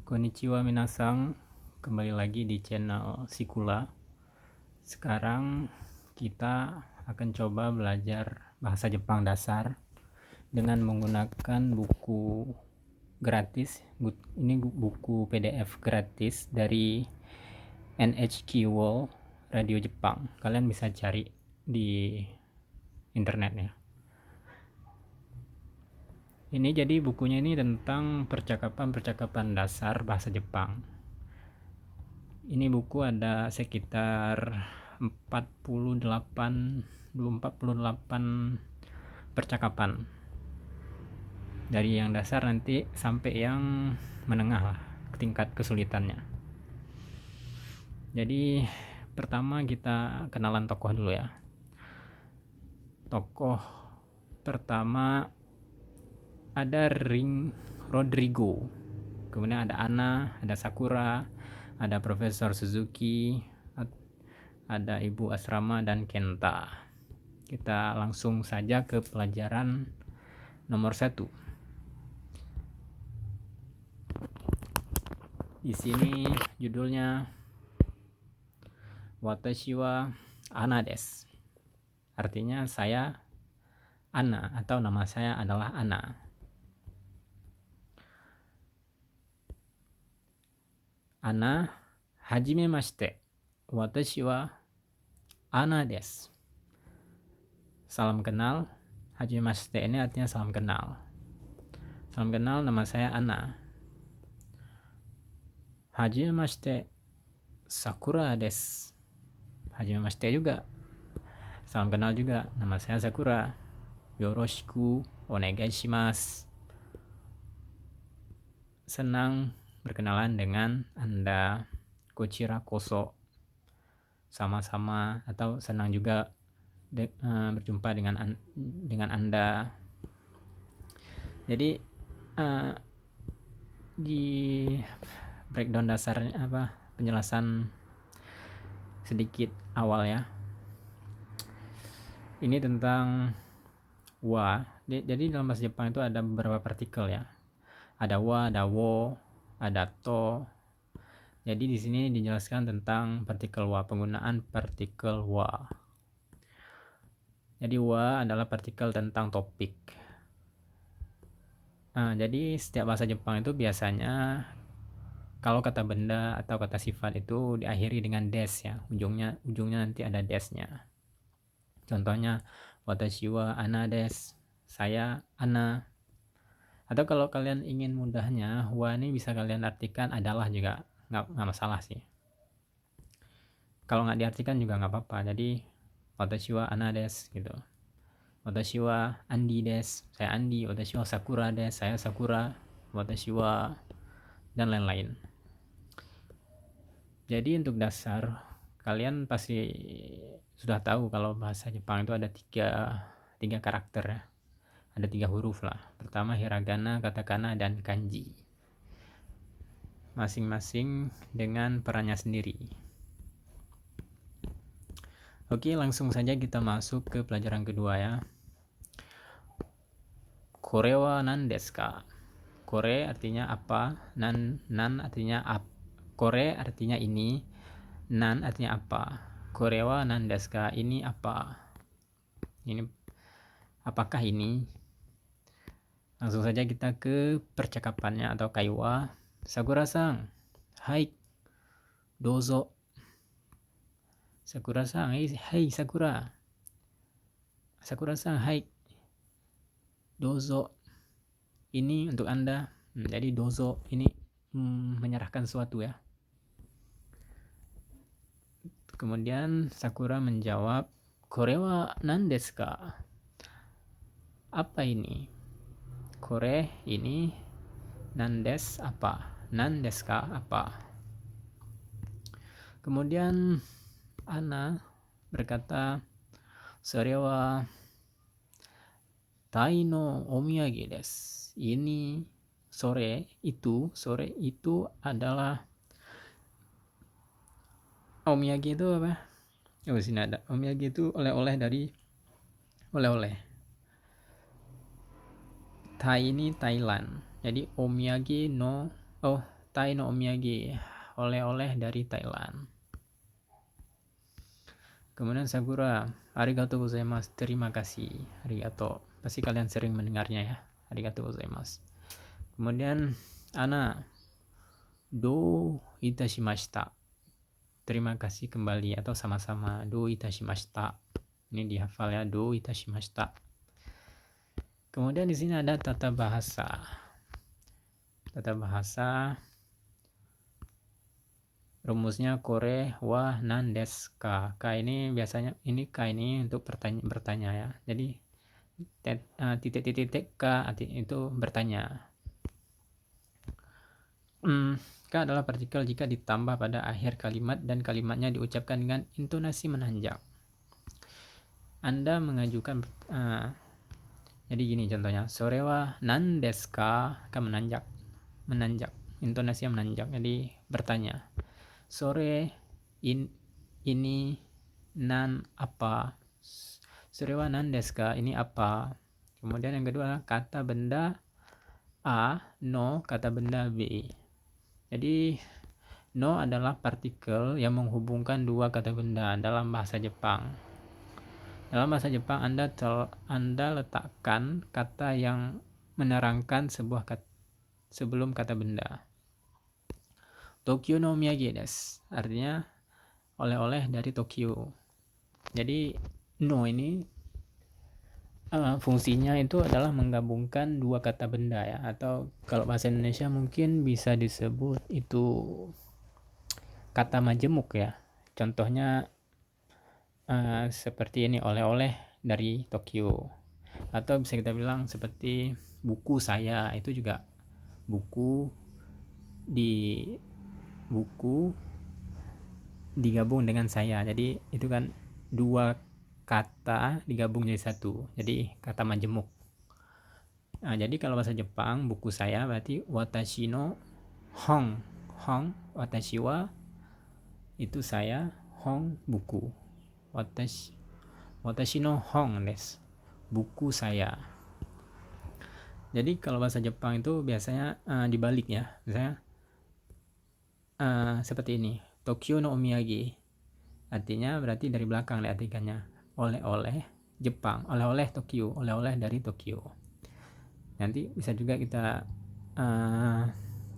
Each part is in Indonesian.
Konnichiwa minasang, kembali lagi di channel Sikula. Sekarang kita akan coba belajar bahasa Jepang dasar dengan menggunakan buku gratis. Ini buku PDF gratis dari NHK World Radio Jepang. Kalian bisa cari di internet ya. Ini jadi bukunya ini tentang percakapan-percakapan dasar bahasa Jepang. Ini buku ada sekitar 48 percakapan. Dari yang dasar nanti sampai yang menengah lah tingkat kesulitannya. Jadi pertama kita kenalan tokoh dulu ya. Tokoh pertama ada Rodrigo, kemudian ada Ana, ada Sakura, ada Profesor Suzuki, ada Ibu Asrama, dan Kenta. Kita langsung saja ke pelajaran nomor 1. Di sini judulnya Watashi wa Ana desu. Artinya saya Ana, atau nama saya adalah Ana. Ana, hajimemashite. Watashi wa Ana desu. Salam kenal. Hajimemashite ini artinya salam kenal. Salam kenal, nama saya Ana. Hajimemashite, Sakura desu. Hajimemashite juga. Salam kenal juga, nama saya Sakura. Yoroshiku onegai shimasu. Senang berkenalan dengan Anda. Kochira koso, sama-sama, atau senang juga berjumpa dengan Anda. Jadi di breakdown dasarnya penjelasan sedikit awal ya. Ini tentang wa. Jadi dalam bahasa Jepang itu ada beberapa partikel ya. Ada wa, ada wo, ada to. Jadi di sini dijelaskan tentang partikel wa, penggunaan partikel wa. Jadi wa adalah partikel tentang topik. Nah, jadi setiap bahasa Jepang itu biasanya kalau kata benda atau kata sifat itu diakhiri dengan des ya. Ujungnya nanti ada desnya. Contohnya watashi wa ana desu. Saya Ana. Atau kalau kalian ingin mudahnya, wa ini bisa kalian artikan adalah juga. Nggak masalah sih. Kalau nggak diartikan juga nggak apa-apa. Jadi watashi wa Ana desu gitu. Watashi wa Andi desu, saya Andi. Watashi wa Sakura desu, saya Sakura. Watashi wa, dan lain-lain. Jadi untuk dasar, kalian pasti sudah tahu kalau bahasa Jepang itu ada tiga karakter ya. Ada 3 huruf lah. Pertama hiragana, katakana, dan kanji. Masing-masing dengan perannya sendiri. Oke, langsung saja kita masuk ke pelajaran kedua ya. Kore wa nan desu ka? Kore artinya apa, nan artinya kore artinya ini, nan artinya apa. Kore wa nan desu ka? Ini apa? Ini apakah ini? Langsung saja kita ke percakapannya atau kaiwa. Sakura-san, hai, dozo. Sakura-san, hai Sakura. Sakura-san, hai, dozo. Ini untuk Anda. Jadi dozo ini menyerahkan sesuatu ya. Kemudian Sakura menjawab, kore wa nan desu ka? Apa ini? Kore ini, nan desu apa? Nan desu ka apa? Kemudian Ana berkata, sore wa tai no omiyage desu. Ini sore itu adalah omiyage itu apa? Oh, sini ada. Omiyage itu oleh-oleh dari oleh-oleh. Tai ini Thailand. Jadi omiyage no Tai no omiyage, oleh-oleh dari Thailand. Kemudian Sakura, arigatou gozaimasu, terima kasih. Arigato, pasti kalian sering mendengarnya ya. Arigatou gozaimasu. Kemudian Ana, do itashimashita, terima kasih kembali atau sama-sama. Do itashimashita, ini dihafal ya, do itashimashita. Kemudian di sini ada tata bahasa. Tata bahasa rumusnya kore wa nan desu ka. Ka ini biasanya ini ka ini untuk bertanya ya. Jadi titik-titik ka itu bertanya. Ka adalah partikel jika ditambah pada akhir kalimat dan kalimatnya diucapkan dengan intonasi menanjak. Anda mengajukan jadi gini contohnya, sore wa nan desu ka, kan menanjak, intonasi menanjak. Jadi bertanya. Sore ini nan apa? Sore wa nan desu ka? Ini apa? Kemudian yang kedua kata benda A, no kata benda B. Jadi no adalah partikel yang menghubungkan dua kata benda dalam bahasa Jepang. Dalam bahasa Jepang Anda letakkan kata yang menerangkan sebuah kata sebelum kata benda. Tokyo no omiyage desu, artinya oleh-oleh dari Tokyo. Jadi no ini fungsinya itu adalah menggabungkan dua kata benda ya, atau kalau bahasa Indonesia mungkin bisa disebut itu kata majemuk ya. Contohnya seperti ini, oleh-oleh dari Tokyo. Atau bisa kita bilang seperti buku saya, itu juga buku digabung dengan saya, jadi itu kan dua kata digabung jadi satu, jadi kata majemuk. Jadi kalau bahasa Jepang buku saya berarti watashi no hon, watashi wa itu saya, hon buku, watashi no hon desu, buku saya. Jadi kalau bahasa Jepang itu biasanya dibalik ya, misalnya seperti ini, Tokyo no omiyage, artinya berarti dari belakang diartikannya, oleh-oleh Jepang, oleh-oleh Tokyo, oleh-oleh dari Tokyo. Nanti bisa juga kita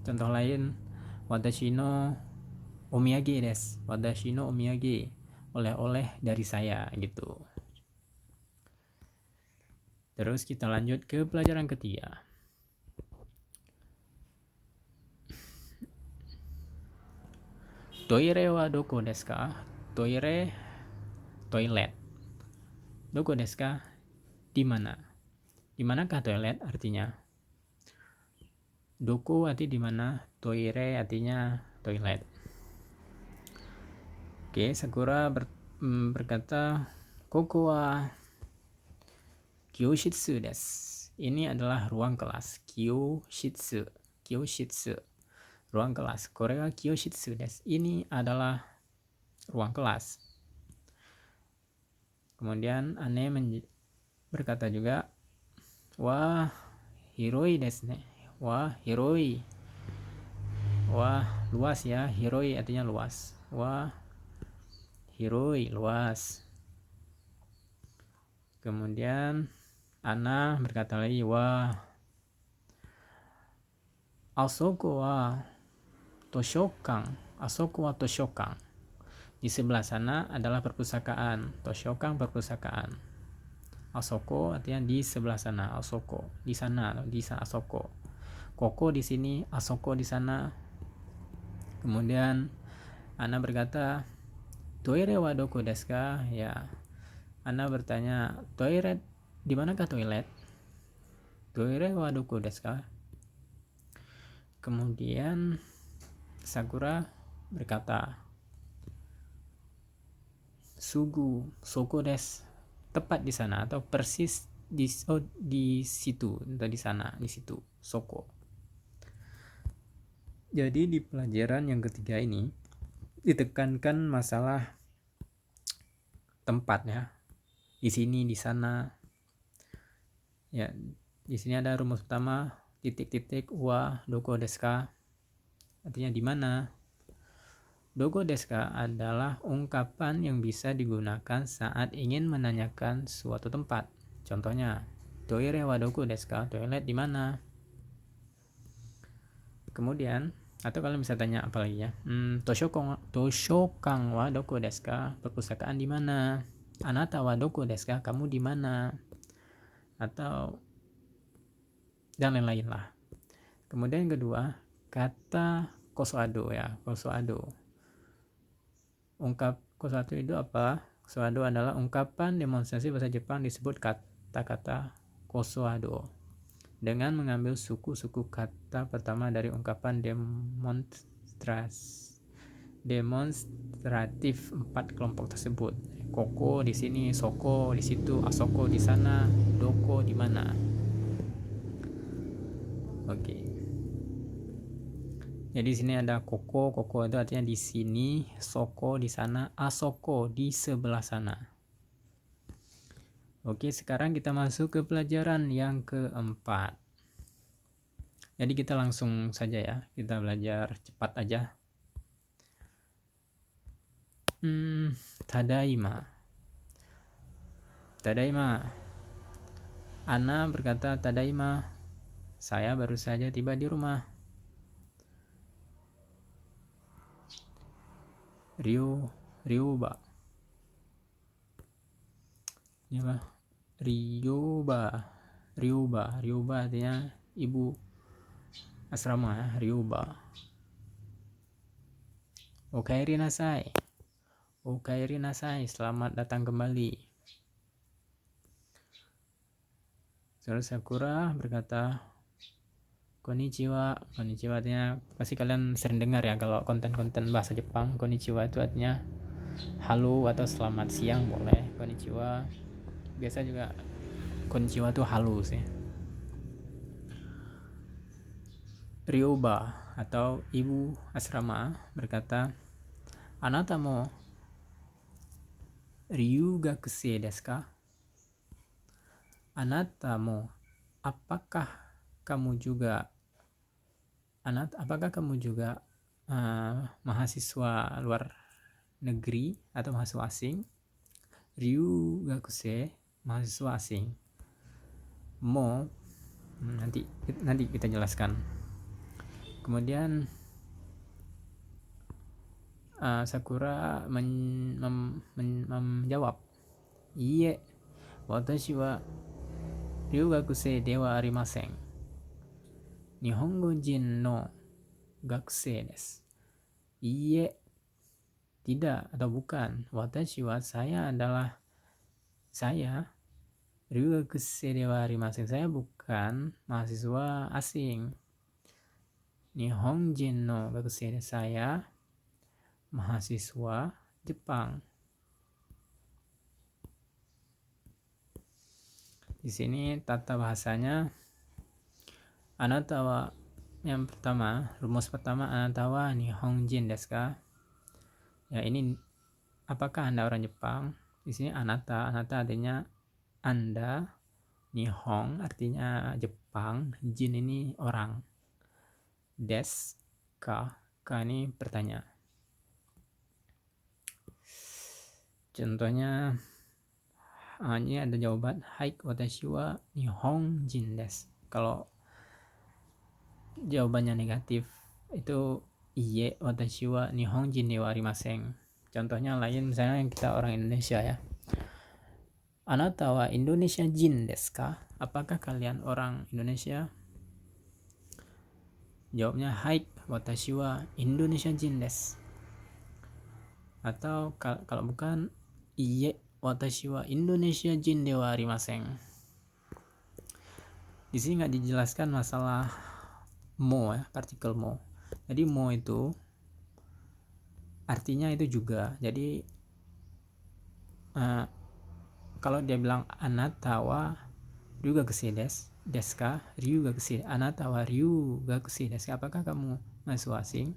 contoh lain, watashi no omiyage desu, watashi no omiyage, oleh-oleh dari saya gitu. Terus kita lanjut ke pelajaran ketiga. Toire wa doko desu ka? Toire, toilet. Doko desu ka? Di mana? Di manakah toilet artinya? Doko arti di mana, toire artinya toilet. Oke, Sakura berkata, koko wa kyoshitsu desu. Ini adalah ruang kelas. Kyoshitsu, ruang kelas. Kore wa kyoshitsu desu. Ini adalah ruang kelas. Kemudian Ane berkata juga, wah hiroi desu ne. Wah hiroi, wah luas ya. Hiroi artinya luas. Wah hiroi, luas. Kemudian Ana berkata lagi, wah asoko wa toshokan. Asoko wa toshokan. Di sebelah sana adalah perpustakaan. Toshokan perpustakaan. Asoko artinya di sebelah sana. Asoko di sana, asoko. Koko di sini, asoko di sana. Kemudian Ana berkata, toire wa doko desu ka? Ya, Ana bertanya, toilet di manakah toilet? Toire wa doko desu ka? Kemudian Sakura berkata, sugu soko desu, tepat di sana atau persis di situ atau di sana, di situ, soko. Jadi di pelajaran yang ketiga ini ditekankan masalah tempat ya. Di sini, di sana. Ya, di sini ada rumus pertama, titik-titik wa doko desu ka? artinya di mana. Doko desu ka adalah ungkapan yang bisa digunakan saat ingin menanyakan suatu tempat. Contohnya, toire wa doko desu ka? Toilet di mana? Kemudian, atau kalau bisa tanya apa lagi ya? Toshokan wa doko desu ka? Perpustakaan di mana? Anata wa doko desu ka? Kamu di mana? Atau dan lain-lain lah. Kemudian yang kedua, kata kosoado ya, kosoado. Kosoado itu apa? Kosoado adalah ungkapan demonstrasi bahasa Jepang disebut kata-kata kosoado dengan mengambil suku-suku kata pertama dari ungkapan demonstratif 4 kelompok tersebut. Koko di sini, soko di situ, asoko di sana, doko di mana. Oke. Jadi di sini ada koko itu artinya di sini, soko di sana, asoko di sebelah sana. Oke, sekarang kita masuk ke pelajaran yang keempat. Jadi kita langsung saja ya, kita belajar cepat aja. Tadaima. Ana berkata tadaima. Saya baru saja tiba di rumah. Ryuba. Ini apa? Ryuba artinya ibu asrama ya, Ryuba. Okaeri nasai, selamat datang kembali. Terus Sakura berkata konnichiwa artinya pasti kalian sering dengar ya kalau konten-konten bahasa Jepang. Konnichiwa itu artinya halo atau selamat siang boleh. Konnichiwa biasa juga konnichiwa itu halo sih. Ryuba atau ibu asrama berkata, Anata mo ryugakusei desu ka? Anata mo, apakah kamu juga mahasiswa luar negeri atau mahasiswa asing? Ryugakusei, mahasiswa asing. Mo, nanti kita jelaskan. Kemudian Sakura menjawab, Iie, watashi wa ryugakusei dewa arimasen. Nihongo jin no gakusei desu. Iie, tidak atau bukan. Watashi wa, saya ryugakusei dewa arimasen. Saya bukan mahasiswa asing. Nihonjin no gakusei desu. Saya mahasiswa Jepang. Di sini tata bahasanya anata wa, yang pertama, rumus pertama, anata wa nihonjin desu ka? Ya, ini apakah Anda orang Jepang? Di sini anata artinya Anda, nihon artinya Jepang, jin ini orang. Desu ka ini bertanya. Contohnya ini ada jawaban hai watashi wa nihonjin desu. Kalau jawabannya negatif itu iye watashi wa nihonjin de wa arimasen. Contohnya lain, misalnya yang kita orang Indonesia ya. Anata wa Indonesia jin desu ka? Apakah kalian orang Indonesia? Jawabnya hai watashi wa Indonesia jin desu. Atau kalau bukan iye watashi wa Indonesia jin de wa arimasen. Di sini nggak dijelaskan masalah mo ya, partikel mo. Jadi mo itu artinya itu juga. Jadi kalau dia bilang anata wa ryugakusei desu ka? Ryugakusei, anata wa ryugakusei desu ka? Apakah kamu mahasiswa asing?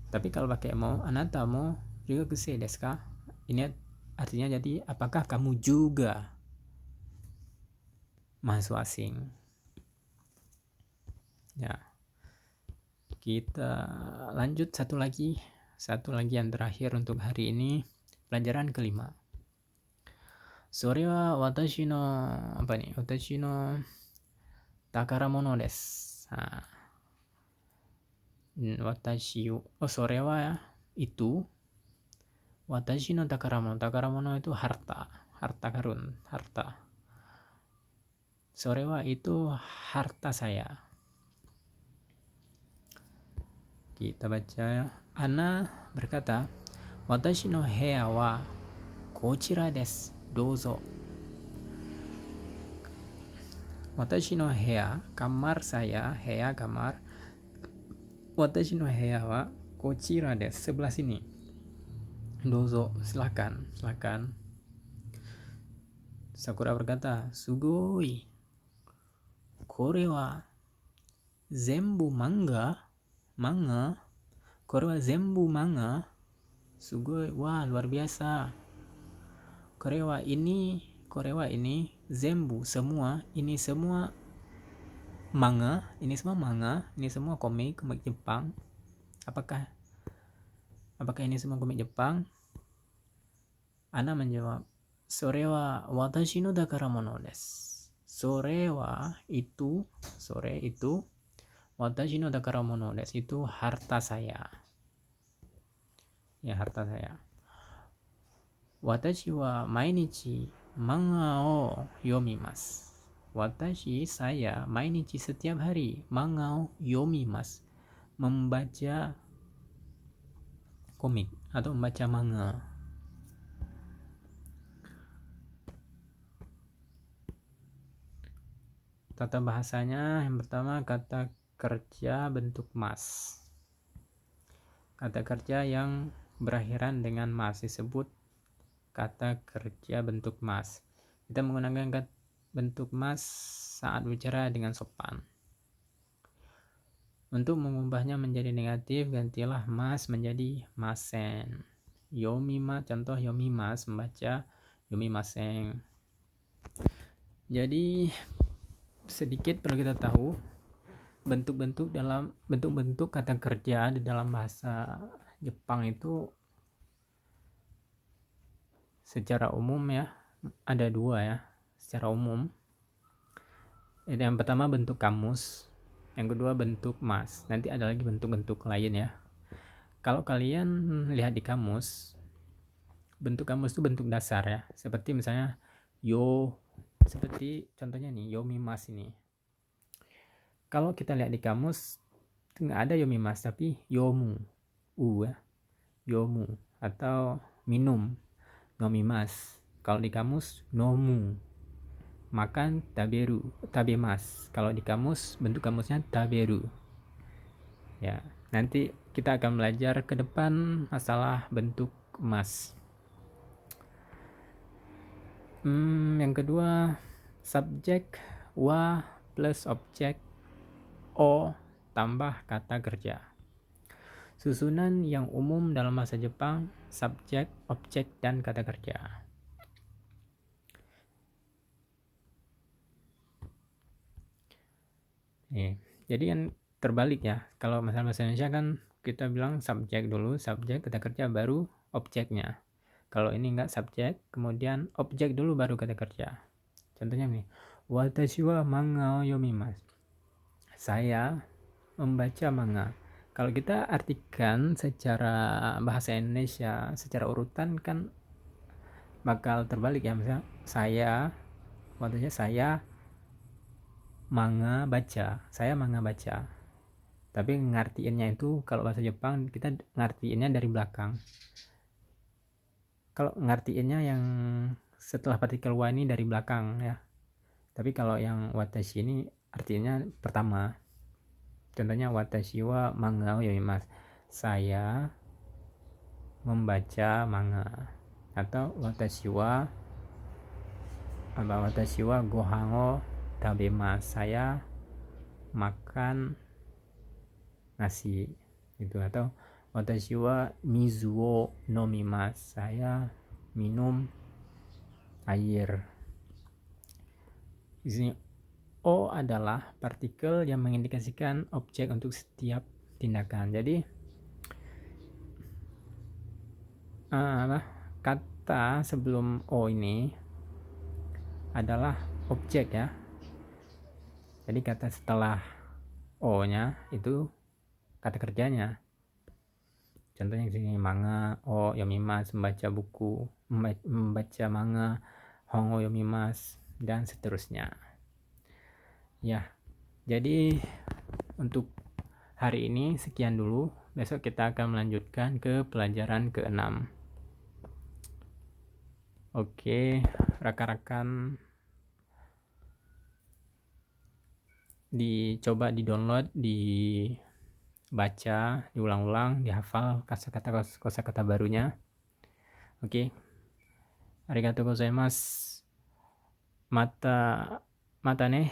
Tapi kalau pakai mo, anata mo ryugakusei desu ka? Ini artinya jadi apakah kamu juga mahasiswa asing? Ya. Kita lanjut satu lagi yang terakhir untuk hari ini, pelajaran kelima. Sore wa watashi no watashi no takaramono desu. Sore wa itu, watashi no takaramono itu harta karun, harta. Sore wa itu harta saya. Kita baca. Ana berkata, watashi no heya wa kochira desu. Dozo. Watashi no heya, kamar saya, heya kamar. Watashi no heya wa kochira desu, sebelah sini. Dozo, silakan. Sakura berkata, sugoi. Kore wa zenbu manga. Kore wa zenbu manga. Sugoi, wah luar biasa. Kore wa ini zenbu, semua, ini semua manga, ini semua komik Jepang. Apakah ini semua komik Jepang? Ana menjawab, sore wa watashi no dakaramono desu. Sore itu, watashi no dakaramono desu, itu harta saya. Ya, harta saya. Watashi wa mainichi manga o yomimasu. Watashi, saya, mainichi, setiap hari, manga o yomimasu, membaca komik atau membaca manga. Tata bahasanya, yang pertama kata kerja bentuk mas. Kata kerja yang berakhiran dengan mas disebut kata kerja bentuk mas. Kita menggunakan bentuk mas saat bicara dengan sopan. Untuk mengubahnya menjadi negatif, gantilah mas menjadi masen. Contoh yomimas, membaca yomimasen. Jadi sedikit perlu kita tahu bentuk-bentuk kata kerja di dalam bahasa Jepang itu secara umum ya, ada dua ya secara umum. Yang pertama bentuk kamus, yang kedua bentuk mas. Nanti ada lagi bentuk-bentuk lain ya. Kalau kalian lihat di kamus, bentuk kamus itu bentuk dasar ya, seperti misalnya seperti contohnya nih, yomimas ini. Kalau kita lihat di kamus nggak ada yomimas, tapi yomu, ya, yomu, atau minum, nomimas. Kalau di kamus nomu, makan, tabemas. Kalau di kamus, bentuk kamusnya taberu. Ya, nanti kita akan belajar ke depan masalah bentuk mas. Yang kedua, subjek wa plus objek o tambah kata kerja. Susunan yang umum dalam bahasa Jepang, subjek, objek, dan kata kerja. Jadi yang terbalik ya. Kalau misalnya bahasa Indonesia kan kita bilang subjek dulu, subjek, kata kerja, baru objeknya. Kalau ini enggak, subjek, kemudian objek dulu, baru kata kerja. Contohnya nih, watashi wa manga o yomimasu. Saya membaca manga. Kalau kita artikan secara bahasa Indonesia, secara urutan kan bakal terbalik ya. Misalnya saya manga baca. Tapi ngartiinnya itu kalau bahasa Jepang kita ngartiinnya dari belakang. Kalau ngartiinnya yang setelah partikel wa ini dari belakang ya. Tapi kalau yang watashi ini artinya pertama. Contohnya watashi wa manga o yomimasu. Saya membaca manga. Atau watashi wa gohan o tabemasu. Saya makan nasi gitu. Atau watashi wa mizu o nomimasu. Saya minum air. Di sini o adalah partikel yang mengindikasikan objek untuk setiap tindakan. Jadi kata sebelum o ini adalah objek ya. Jadi kata setelah o nya itu kata kerjanya. Contohnya di sini manga, o yomimasu, membaca buku, membaca manga, hongo yomimasu, dan seterusnya. Ya, jadi untuk hari ini sekian dulu. Besok kita akan melanjutkan ke pelajaran ke-6. Oke, rekan-rekan dicoba di-download, dibaca, diulang-ulang, dihafal kosakata barunya. Oke. Arigatou gozaimasu. Mata ne.